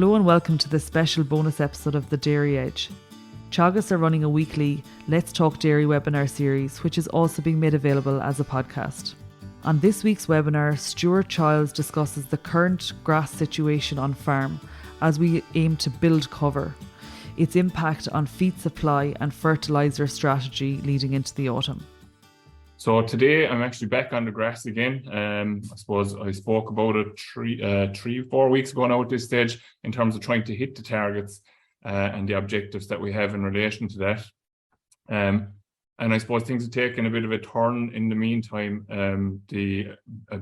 Hello and welcome to this special bonus episode of The Dairy Edge. Teagasc are running a weekly Let's Talk Dairy webinar series, which is also being made available as a podcast. On this week's webinar, Stuart Childs discusses the current grass situation on farm as we aim to build cover, its impact on feed supply and fertiliser strategy leading into the autumn. So today I'm actually back on the grass again. I suppose I spoke about it 4 weeks ago now at this stage in terms of trying to hit the targets and the objectives that we have in relation to that. And I suppose things have taken a bit of a turn in the meantime. The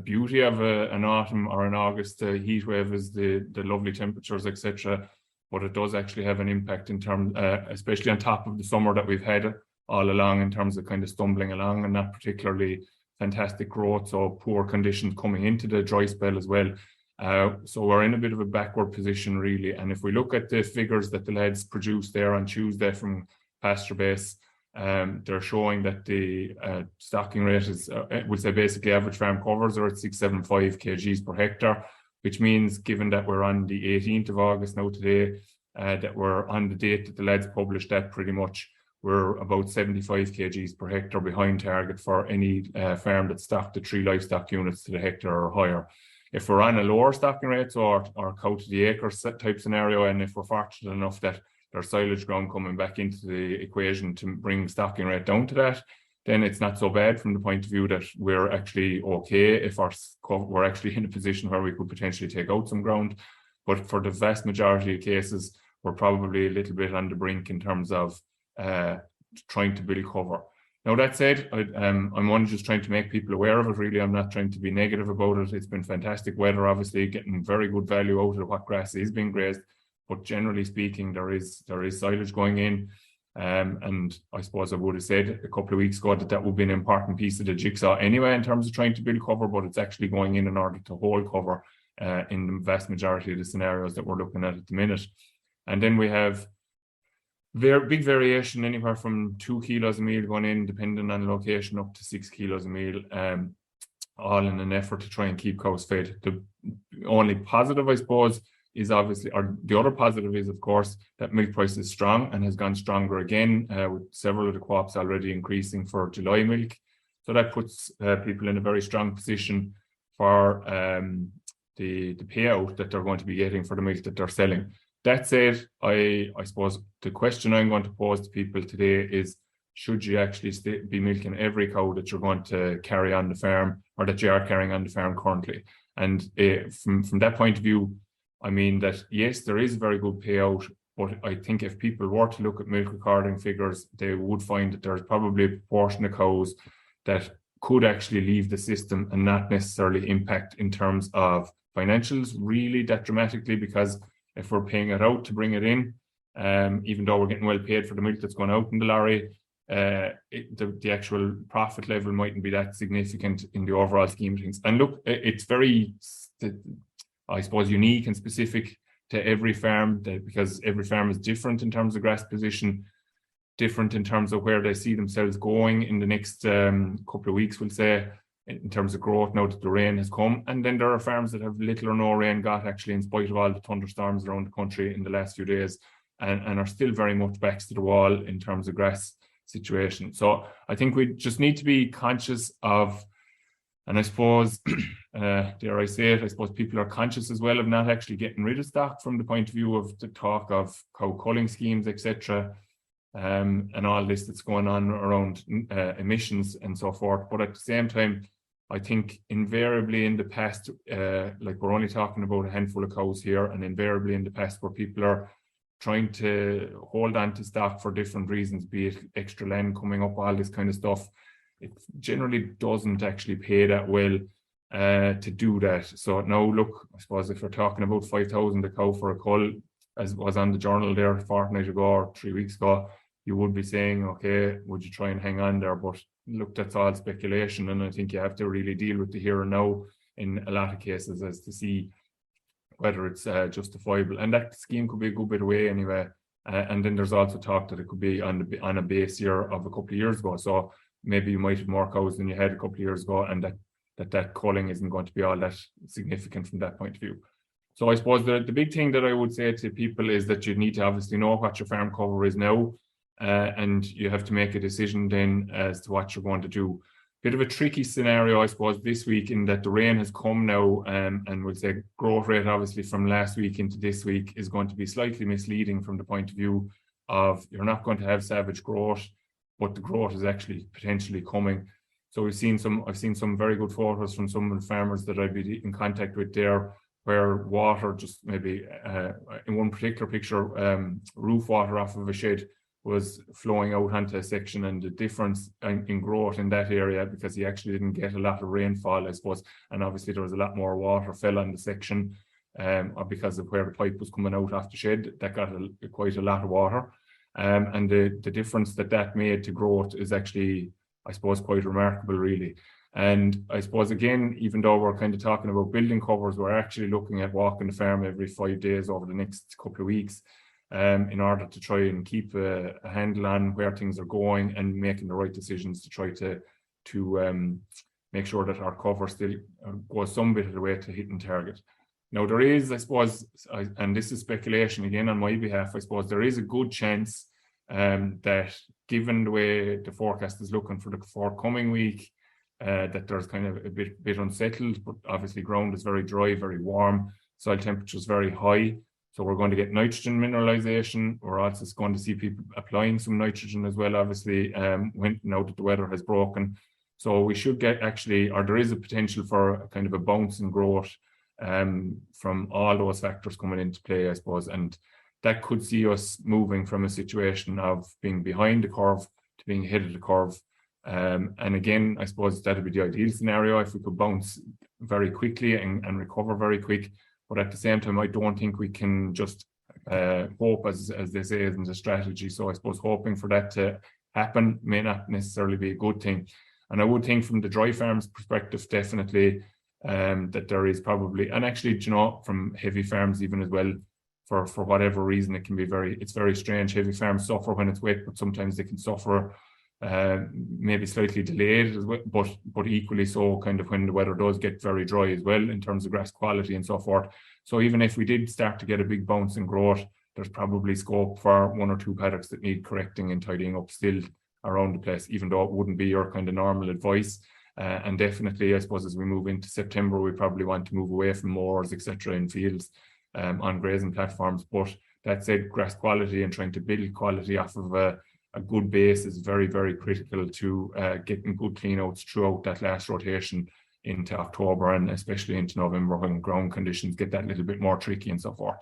beauty of an autumn or an August heat wave is the lovely temperatures, etc. But it does actually have an impact in terms, especially on top of the summer that we've had all along in terms of kind of stumbling along and not particularly fantastic growth, so poor conditions coming into the dry spell as well. So we're in a bit of a backward position really. And if we look at the figures that the lads produced there on Tuesday from PastureBase, they're showing that the stocking rate is, we'll say basically average farm covers are at 675 kgs per hectare, which means given that we're on the 18th of August now today, that we're on the date that the lads published that pretty much, we're about 75 kgs per hectare behind target for any farm that stocked the 3 livestock units to the hectare or higher. If we're on a lower stocking rate or cow to the acre type scenario, and if we're fortunate enough that there's silage ground coming back into the equation to bring stocking rate down to that, then it's not so bad from the point of view that we're actually okay if we're actually in a position where we could potentially take out some ground. But for the vast majority of cases, we're probably a little bit on the brink in terms of trying to build cover. Now that said, I'm only just trying to make people aware of it really. I'm not trying to be negative about it. It's been fantastic weather, obviously getting very good value out of what grass is being grazed, but generally speaking there is silage going in, and I suppose I would have said a couple of weeks ago that would be an important piece of the jigsaw anyway in terms of trying to build cover, but it's actually going in order to hold cover in the vast majority of the scenarios that we're looking at the minute. And then we have very big variation, anywhere from 2 kilos of meal going in, depending on location, up to 6 kilos of meal, all in an effort to try and keep cows fed. The only positive, I suppose, is obviously, or the other positive is, of course, that milk price is strong and has gone stronger again, with several of the co-ops already increasing for July milk. So that puts people in a very strong position for the payout that they're going to be getting for the milk that they're selling. That said, I suppose the question I'm going to pose to people today is, should you actually be milking every cow that you're going to carry on the farm, or that you are carrying on the farm currently? And from that point of view, I mean that, yes, there is a very good payout, but I think if people were to look at milk recording figures, they would find that there's probably a proportion of cows that could actually leave the system and not necessarily impact in terms of financials really that dramatically, because if we're paying it out to bring it in, even though we're getting well paid for the milk that's going out in the lorry, the actual profit level mightn't be that significant in the overall scheme of things. And look, it's very, I suppose, unique and specific to every farm, because every farm is different in terms of grass position, different in terms of where they see themselves going in the next couple of weeks, we'll say, in terms of growth now that the rain has come. And then there are farms that have little or no rain got, actually, in spite of all the thunderstorms around the country in the last few days, and are still very much backs to the wall in terms of grass situation. So I think we just need to be conscious of, and I suppose, dare I say it, I suppose people are conscious as well of not actually getting rid of stock from the point of view of the talk of cow culling schemes, etc., and all this that's going on around emissions and so forth. But at the same time, I think invariably in the past, like we're only talking about a handful of cows here, and invariably in the past where people are trying to hold on to stock for different reasons, be it extra land coming up, all this kind of stuff, it generally doesn't actually pay that well to do that. So now look, I suppose if we're talking about 5,000 a cow for a cull, as was on the journal there a fortnight ago or 3 weeks ago, you would be saying, okay, would you try and hang on there? But look, that's all speculation, and I think you have to really deal with the here and now in a lot of cases as to see whether it's justifiable. And that scheme could be a good bit away anyway. And then there's also talk that it could be on a base year of a couple of years ago. So maybe you might have more cows than you had a couple of years ago, and that culling isn't going to be all that significant from that point of view. So I suppose the big thing that I would say to people is that you need to obviously know what your farm cover is now, and you have to make a decision then as to what you're going to do. Bit of a tricky scenario, I suppose, this week in that the rain has come now, and we'll say growth rate obviously from last week into this week is going to be slightly misleading from the point of view of you're not going to have savage growth, but the growth is actually potentially coming. So I've seen some very good photos from some of the farmers that I've been in contact with there, where water just maybe in one particular picture, roof water off of a shed was flowing out onto a section, and the difference in growth in that area, because he actually didn't get a lot of rainfall, I suppose, and obviously there was a lot more water fell on the section because of where the pipe was coming out off the shed, that got quite a lot of water. And the difference that made to growth is actually, I suppose, quite remarkable, really. And I suppose, again, even though we're kind of talking about building covers, we're actually looking at walking the farm every 5 days over the next couple of weeks in order to try and keep a handle on where things are going and making the right decisions to try to make sure that our cover still goes some bit of the way to hitting target. Now, there is, I suppose, and this is speculation again on my behalf, I suppose there is a good chance that given the way the forecast is looking for the forthcoming week, that there's kind of a bit unsettled, but obviously ground is very dry, very warm, soil temperature is very high. So we're going to get nitrogen mineralization. We're also going to see people applying some nitrogen as well, obviously, now that the weather has broken. So we should get actually, or there is a potential for a kind of a bounce in growth from all those factors coming into play, I suppose. And that could see us moving from a situation of being behind the curve to being ahead of the curve. And again, I suppose that would be the ideal scenario if we could bounce very quickly and recover very quick. But at the same time, I don't think we can just hope, as they say, isn't a strategy. So I suppose hoping for that to happen may not necessarily be a good thing. And I would think from the dry farms perspective, definitely that there is probably, and actually, you know, from heavy farms even as well, for whatever reason, it can be it's very strange. Heavy farms suffer when it's wet, but sometimes they can suffer maybe slightly delayed as well, but equally so kind of when the weather does get very dry as well in terms of grass quality and so forth. So even if we did start to get a big bounce in growth, there's probably scope for 1 or 2 paddocks that need correcting and tidying up still around the place, even though it wouldn't be your kind of normal advice. And definitely, I suppose, as we move into September, we probably want to move away from moors, etc., in fields on grazing platforms. But that said, grass quality and trying to build quality off of a good base is very, very critical to getting good cleanouts throughout that last rotation into October and especially into November when ground conditions get that little bit more tricky and so forth.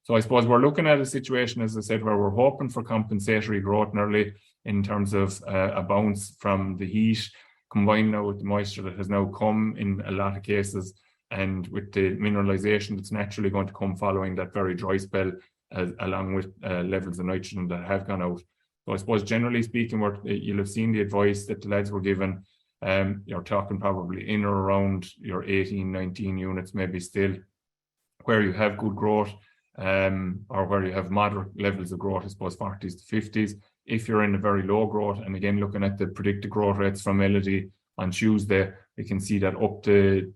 So I suppose we're looking at a situation, as I said, where we're hoping for compensatory growth nearly in terms of a bounce from the heat, combined now with the moisture that has now come in a lot of cases, and with the mineralization that's naturally going to come following that very dry spell, along with levels of nitrogen that have gone out. So I suppose generally speaking, you'll have seen the advice that the lads were given. You're talking probably in or around your 18, 19 units, maybe still, where you have good growth, or where you have moderate levels of growth, I suppose 40s to 50s. If you're in a very low growth, and again, looking at the predicted growth rates from Melody on Tuesday, you can see that up to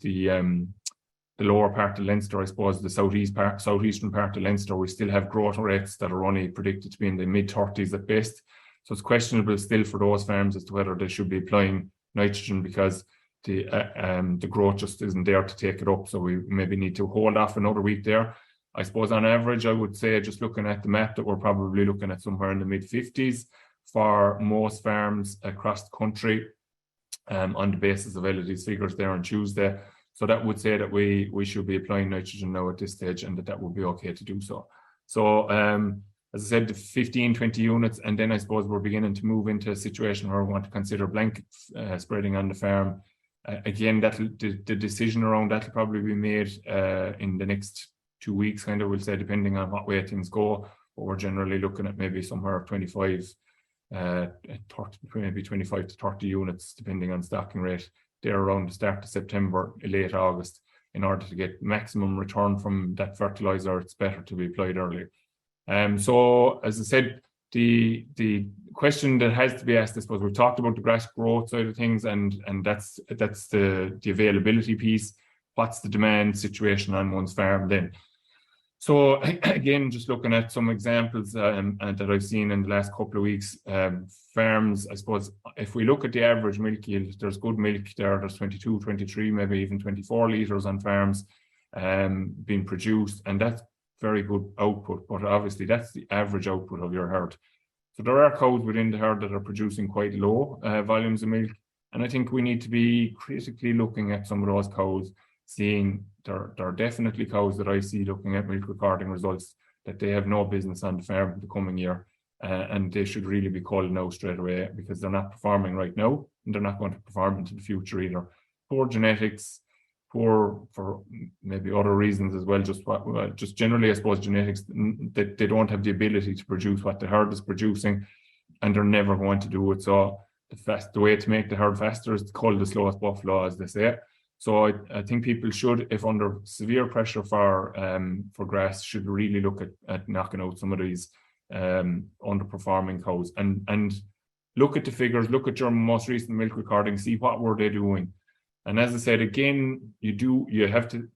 the lower part of Leinster, I suppose, the southeastern part of Leinster, we still have growth rates that are only predicted to be in the mid-30s at best. So it's questionable still for those farms as to whether they should be applying nitrogen, because the growth just isn't there to take it up. So we maybe need to hold off another week there. I suppose on average, I would say, just looking at the map, that we're probably looking at somewhere in the mid-50s for most farms across the country, on the basis of Elodie's figures there on Tuesday. So that would say that we should be applying nitrogen now at this stage, and that would be okay to do so. So as I said, the 15, 20 units, and then I suppose we're beginning to move into a situation where we want to consider blanket spreading on the farm. Again, the decision around that will probably be made in the next 2 weeks, kind of, we'll say, depending on what way things go. But we're generally looking at maybe somewhere 25, 30, maybe 25 to 30 units, depending on stocking rate, there around the start of September, late August. In order to get maximum return from that fertilizer, it's better to be applied early. So, as I said, the question that has to be asked, I suppose, we've talked about the grass growth side of things, and that's the availability piece. What's the demand situation on one's farm then? So again, just looking at some examples that I've seen in the last couple of weeks, farms, I suppose, if we look at the average milk yield, there's good milk there. There's 22, 23, maybe even 24 litres on farms being produced, and that's very good output. But obviously, that's the average output of your herd. So there are cows within the herd that are producing quite low volumes of milk, and I think we need to be critically looking at some of those cows, seeing there are definitely cows that I see looking at milk recording results that they have no business on the farm the coming year, and they should really be called now straight away, because they're not performing right now and they're not going to perform into the future either. Poor genetics, poor for maybe other reasons as well, just generally, I suppose, genetics, that they don't have the ability to produce what the herd is producing, and they're never going to do it. So the way to make the herd faster is to cull the slowest buffalo, as they say. So I think people should, if under severe pressure for grass, should really look at knocking out some of these underperforming cows, and look at the figures, look at your most recent milk recording, see what were they doing. And as I said, again, you have to,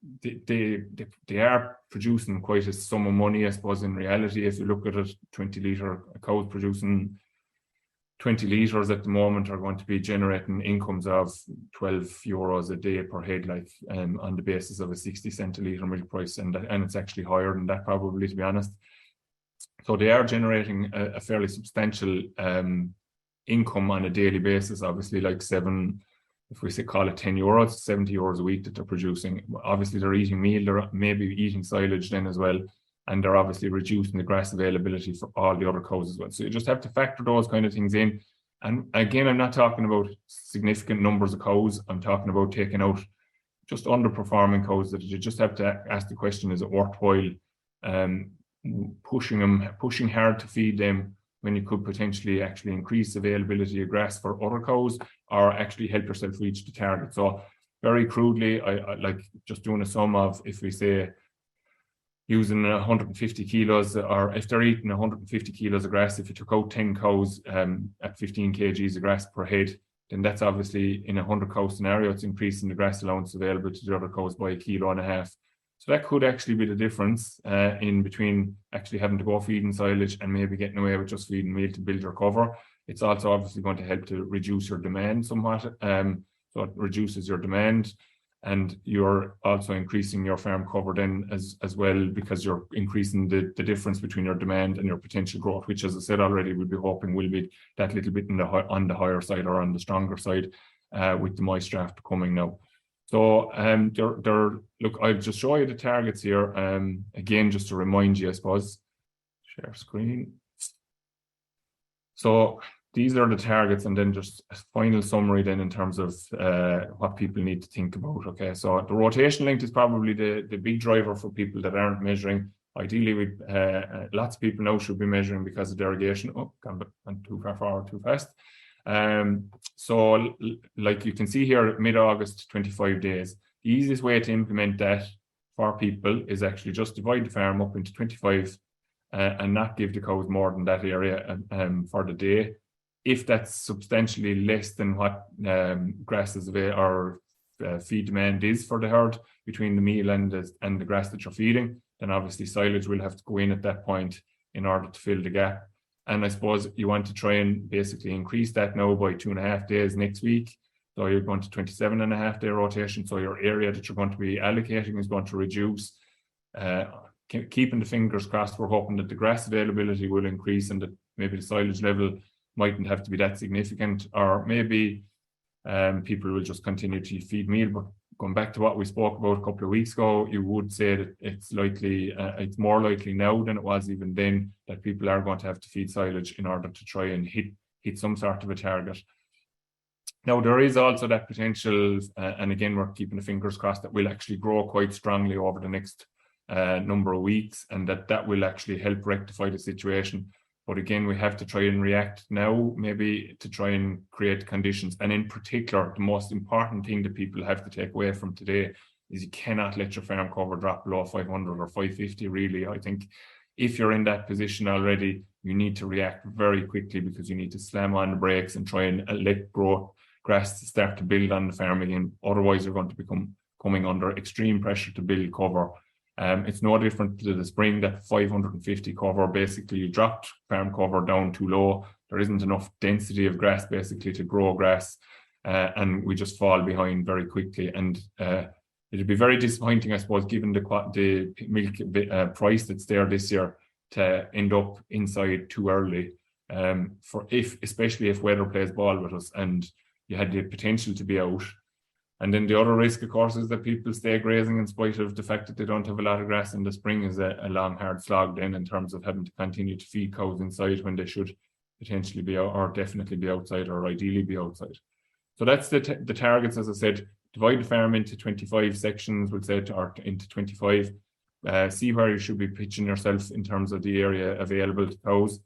they are producing quite a sum of money, I suppose, in reality. If you look at it, 20 litre, a cow's producing 20 litres at the moment are going to be generating incomes of €12 a day per head, like on the basis of a 60 cent a litre milk price, and it's actually higher than that probably, to be honest. So they are generating a fairly substantial income on a daily basis, obviously, like if we say call it €10, €70 a week that they're producing. Obviously they're eating meal, they're maybe eating silage then as well, and they're obviously reducing the grass availability for all the other cows as well. So you just have to factor those kind of things in. And again, I'm not talking about significant numbers of cows. I'm talking about taking out just underperforming cows that you just have to ask the question, is it worthwhile pushing hard to feed them when you could potentially actually increase availability of grass for other cows, or actually help yourself reach the target? So very crudely, I like just doing a sum of, if we say, using 150 kilos, or if they're eating 150 kilos of grass, if you took out 10 cows at 15 kgs of grass per head, then that's obviously, in a 100 cow scenario, it's increasing the grass allowance available to the other cows by 1.5 kilos. So that could actually be the difference in between actually having to go feeding silage and maybe getting away with just feeding meal to build your cover. It's also obviously going to help to reduce your demand somewhat. So it reduces your demand, and you're also increasing your farm cover then as well, because you're increasing the difference between your demand and your potential growth, which, as I said already, we'll be hoping will be that little bit on the higher side, or on the stronger side, with the moist draft coming now. So look, I'll just show you the targets here. Again, just to remind you, I suppose, share screen. So these are the targets, and then just a final summary then in terms of what people need to think about. Okay, so the rotation length is probably the big driver for people that aren't measuring. Ideally, lots of people now should be measuring because of derogation. Oh, gone too far forward, too fast. So like you can see here, mid-August, 25 days. The easiest way to implement that for people is actually just divide the farm up into 25 and not give the cows more than that area for the day. If that's substantially less than what grasses or feed demand is for the herd, between the meal and the grass that you're feeding, then obviously silage will have to go in at that point in order to fill the gap. And I suppose you want to try and basically increase that now by 2.5 days next week. So you're going to 27.5 day rotation. So your area that you're going to be allocating is going to reduce. Keeping the fingers crossed, we're hoping that the grass availability will increase, and that maybe the silage level mightn't have to be that significant, or maybe people will just continue to feed meal. But going back to what we spoke about a couple of weeks ago, you would say that it's more likely now than it was even then that people are going to have to feed silage in order to try and hit some sort of a target. Now, there is also that potential, and again, we're keeping the fingers crossed, that will actually grow quite strongly over the next number of weeks, and that will actually help rectify the situation. But again, we have to try and react now, maybe to try and create conditions. And in particular, the most important thing that people have to take away from today is you cannot let your farm cover drop below 500 or 550, really. I think if you're in that position already, you need to react very quickly, because you need to slam on the brakes and try and let grass start to build on the farm again. Otherwise, you're going to become coming under extreme pressure to build cover. It's no different to the spring, that 550 cover. Basically, you dropped farm cover down too low. There isn't enough density of grass basically to grow grass, and we just fall behind very quickly. And it'd be very disappointing, I suppose, given the milk price that's there this year, to end up inside too early. Especially if weather plays ball with us and you had the potential to be out. And then the other risk, of course, is that people stay grazing in spite of the fact that they don't have a lot of grass in the spring, is a long, hard slog then in terms of having to continue to feed cows inside when they should potentially be out, or definitely be outside, or ideally be outside. So that's the targets, as I said. Divide the farm into 25 sections, we'll say, or into 25. See where you should be pitching yourself in terms of the area available to cows.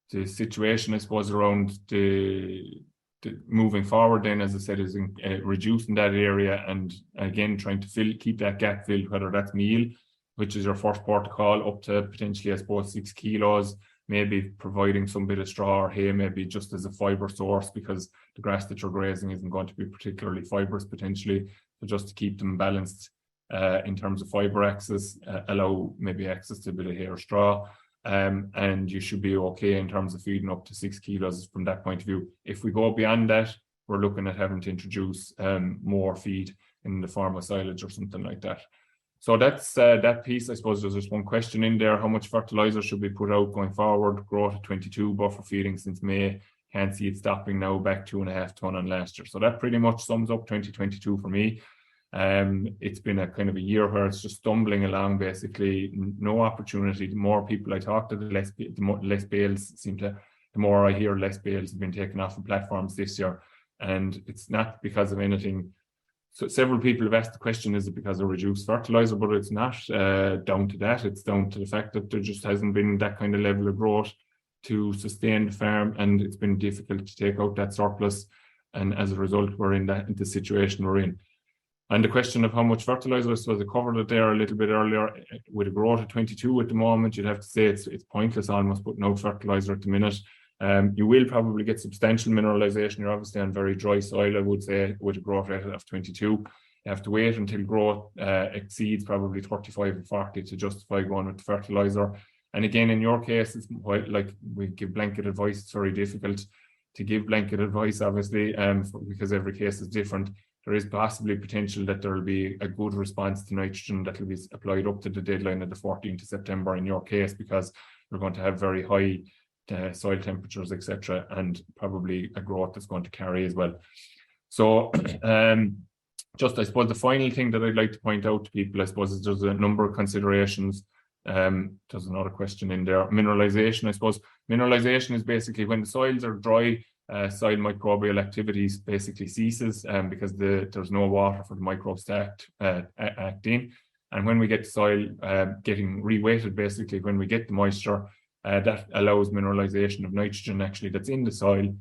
The situation, I suppose, around the moving forward then, as I said, is reducing that area, and again trying to keep that gap filled, whether that's meal, which is your first port of call, up to potentially, I suppose, 6 kilos, maybe providing some bit of straw or hay, maybe just as a fibre source, because the grass that you're grazing isn't going to be particularly fibrous potentially. So just to keep them balanced in terms of fibre access, allow maybe access to a bit of hay or straw. And you should be okay in terms of feeding up to 6 kilos from that point of view. If we go beyond that, we're looking at having to introduce more feed in the form of silage or something like that. So that's that piece. I suppose there's just one question in there: how much fertilizer should we put out going forward? Growth at 22, buffer feeding since May. Can't see it stopping now, back 2.5 ton on last year. So that pretty much sums up 2022 for me. It's been a kind of a year where it's just stumbling along, basically. No opportunity. The more people I talk to, the less bales the more I hear, less bales have been taken off the platforms this year. And it's not because of anything. So several people have asked the question, is it because of reduced fertilizer? But it's not down to that. It's down to the fact that there just hasn't been that kind of level of growth to sustain the farm, and it's been difficult to take out that surplus. And as a result, we're in the situation we're in. And the question of how much fertilizer, so I covered it there a little bit earlier. With a growth of 22 at the moment, you'd have to say it's pointless almost putting out fertilizer at the minute. You will probably get substantial mineralization. You're obviously on very dry soil, I would say, with a growth rate of 22. You have to wait until growth exceeds probably 35 or 40 to justify going with the fertilizer. And again, in your case, it's like we give blanket advice. It's very difficult to give blanket advice, obviously, because every case is different. There is possibly potential that there will be a good response to nitrogen that will be applied up to the deadline of the 14th of September in your case, because we're going to have very high soil temperatures, etc., and probably a growth that's going to carry as well. So just, I suppose, the final thing that I'd like to point out to people, I suppose, is there's a number of considerations. There's another question in there. Mineralization, I suppose. Mineralization is basically when the soils are dry, soil microbial activities basically ceases because there's no water for the microbes to act in. And when we get the soil getting reweighted, basically when we get the moisture, that allows mineralization of nitrogen actually that's in the soil,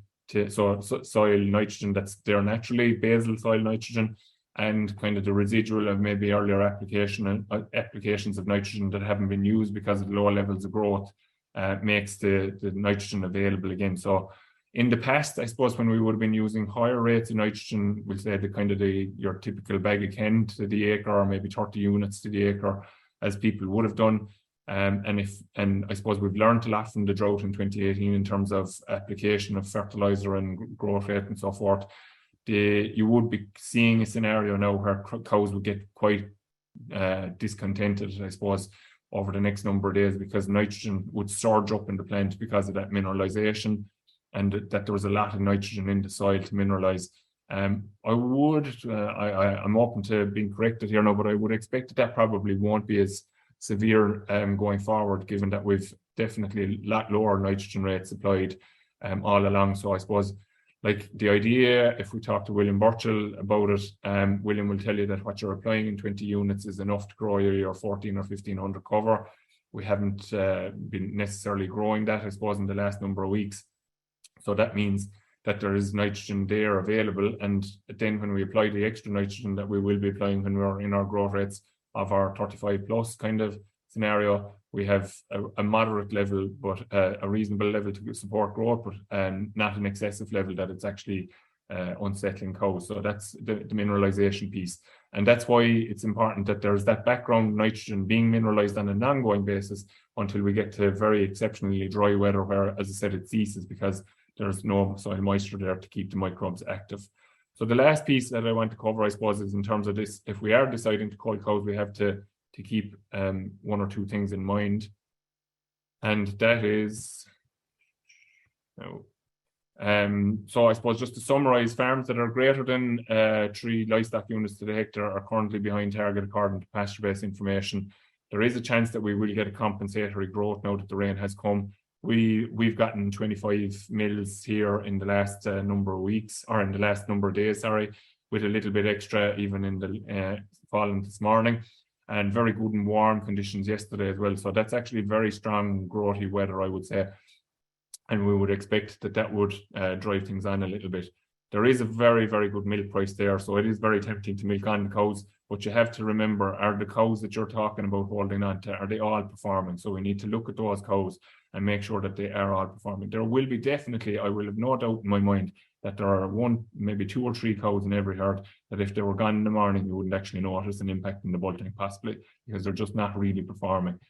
so soil nitrogen that's there naturally, basal soil nitrogen, and kind of the residual of maybe earlier applications of nitrogen that haven't been used because of lower levels of growth, makes the nitrogen available again. So in the past, I suppose, when we would have been using higher rates of nitrogen, we'll say your typical bag of Ken to the acre, or maybe 30 units to the acre, as people would have done. And I suppose we've learned a lot from the drought in 2018 in terms of application of fertilizer and growth rate and so forth. You would be seeing a scenario now where cows would get quite discontented, I suppose, over the next number of days, because nitrogen would surge up in the plant because of that mineralization, and that there was a lot of nitrogen in the soil to mineralize. I'm open to being corrected here now, but I would expect that probably won't be as severe going forward, given that we've definitely a lot lower nitrogen rates applied all along. So I suppose, like, the idea, if we talk to William Burchell about it, William will tell you that what you're applying in 20 units is enough to grow your 14 or 1500 cover. We haven't been necessarily growing that, I suppose, in the last number of weeks. So that means that there is nitrogen there available. And then when we apply the extra nitrogen that we will be applying when we're in our growth rates of our 35 plus kind of scenario, we have a moderate level, but a reasonable level to support growth, but not an excessive level that it's actually unsettling cows. So that's the mineralization piece. And that's why it's important that there's that background nitrogen being mineralized on an ongoing basis until we get to very exceptionally dry weather where, as I said, it ceases because there's no soil moisture there to keep the microbes active. So the last piece that I want to cover, I suppose, is in terms of this, if we are deciding to cull cows, we have to keep one or two things in mind. And that is, so I suppose just to summarize, farms that are greater than 3 livestock units to the hectare are currently behind target according to pasture-based information. There is a chance that we will get a compensatory growth now that the rain has come. We've gotten 25 mils here in the last number of weeks, or in the last number of days, sorry, with a little bit extra even in the falling this morning, and very good and warm conditions yesterday as well. So that's actually very strong growthy weather, I would say. And we would expect that would drive things on a little bit. There is a very, very good milk price there, so it is very tempting to milk on the cows. But you have to remember, are the cows that you're talking about holding on to, are they all performing? So we need to look at those cows and make sure that they are all performing. There will be definitely, I will have no doubt in my mind, that there are 1, maybe 2 or 3 cows in every herd that if they were gone in the morning, you wouldn't actually notice an impact in the bull tank possibly, because they're just not really performing.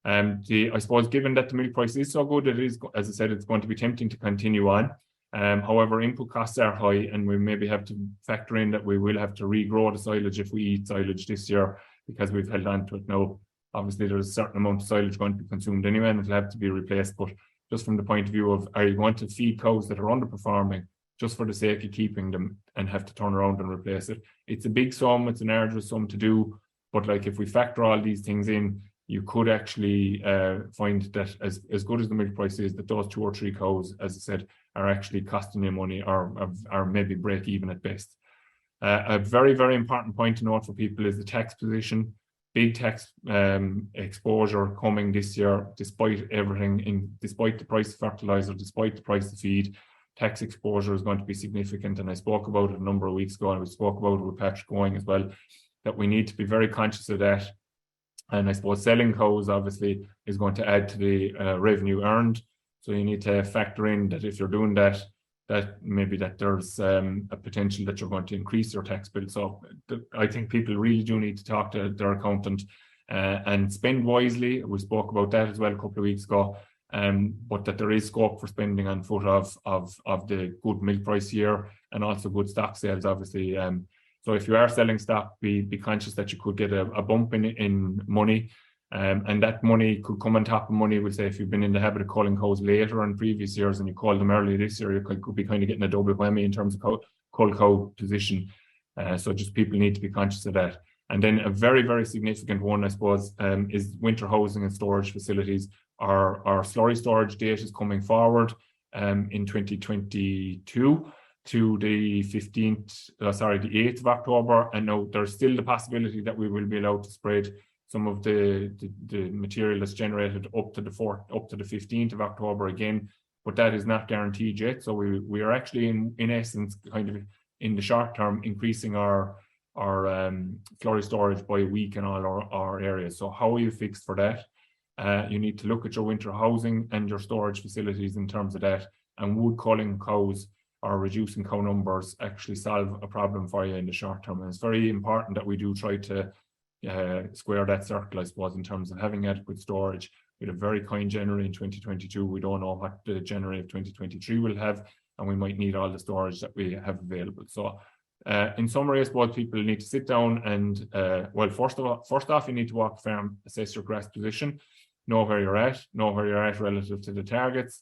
I suppose given that the milk price is so good, it is, as I said, it's going to be tempting to continue on. However, input costs are high, and we maybe have to factor in that we will have to regrow the silage if we eat silage this year, because we've held on to it now. Obviously, there's a certain amount of silage going to be consumed anyway, and it'll have to be replaced. But just from the point of view of, are you going to feed cows that are underperforming just for the sake of keeping them and have to turn around and replace it? It's a big sum, it's an arduous sum to do. But like, if we factor all these things in, you could actually find that as good as the milk price is, that those 2 or 3 cows, as I said, are actually costing you money, or maybe break even at best. A very, very important point to note for people is the tax position. Big tax exposure coming this year, despite everything, despite the price of fertilizer, despite the price of feed. Tax exposure is going to be significant, and I spoke about it a number of weeks ago, and we spoke about it with Patrick going as well, that we need to be very conscious of that. And I suppose selling cows obviously is going to add to the revenue earned. So you need to factor in that if you're doing that, that maybe that there's a potential that you're going to increase your tax bill. So I think people really do need to talk to their accountant and spend wisely. We spoke about that as well a couple of weeks ago. But that there is scope for spending on foot of the good milk price year, and also good stock sales, obviously. So if you are selling stock, be conscious that you could get a bump in money, and that money could come on top of money. We'll say if you've been in the habit of calling cows later in previous years and you call them early this year, you could be kind of getting a double whammy in terms of cull cow position. So just people need to be conscious of that. And then a very, very significant one, I suppose, is winter housing and storage facilities. Our slurry storage date is coming forward in 2022 to the 8th of October. And now there's still the possibility that we will be allowed to spread some of the material that's generated up to the 15th of October again, but that is not guaranteed yet. So we are actually in essence kind of in the short term increasing our slurry storage by a week in all our areas. So how are you fixed for that? You need to look at your winter housing and your storage facilities in terms of that, and would culling cows or reducing cow numbers actually solve a problem for you in the short term. And it's very important that we do try to square that circle, I suppose, in terms of having adequate storage. We had a very kind January in 2022. We don't know what the January of 2023 will have, and we might need all the storage that we have available. So in summary, I suppose people need to sit down and, well, first off, you need to walk the farm, assess your grass position, know where you're at relative to the targets.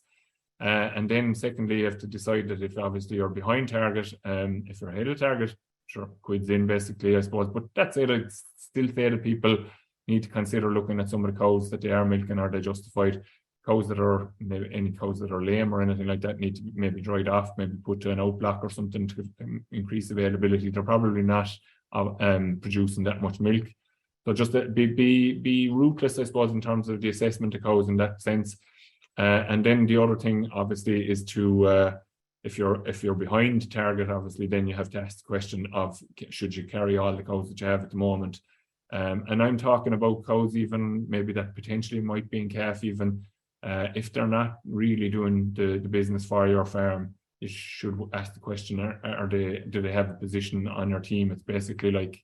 And then secondly, you have to decide that if obviously you're behind target, if you're ahead of target, sure, quids in basically, I suppose. But that's it. I'd still say that people need to consider looking at some of the cows that they are milking. Are they justified? Cows that are, maybe any cows that are lame or anything like that need to be maybe dried off, maybe put to an outblock or something to increase availability. They're probably not producing that much milk. So just be ruthless, I suppose, in terms of the assessment of cows in that sense. And then the other thing, obviously, is to if you're behind target, obviously, then you have to ask the question of, should you carry all the cows that you have at the moment? And I'm talking about cows even maybe that potentially might be in calf even if they're not really doing the business for your farm. you should ask the question, do they have a position on your team? It's basically like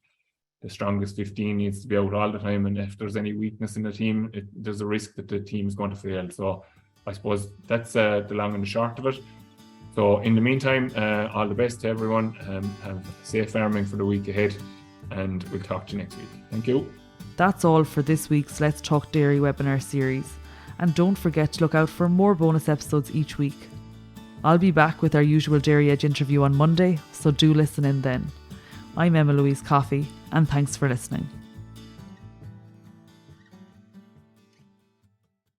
the strongest 15 needs to be out all the time, and if there's any weakness in the team, there's a risk that the team is going to fail. So I suppose that's the long and the short of it. So in the meantime, all the best to everyone. Have safe farming for the week ahead, and we'll talk to you next week. Thank you. That's all for this week's Let's Talk Dairy webinar series. And don't forget to look out for more bonus episodes each week. I'll be back with our usual Dairy Edge interview on Monday, so do listen in then. I'm Emma Louise Coffey, and thanks for listening.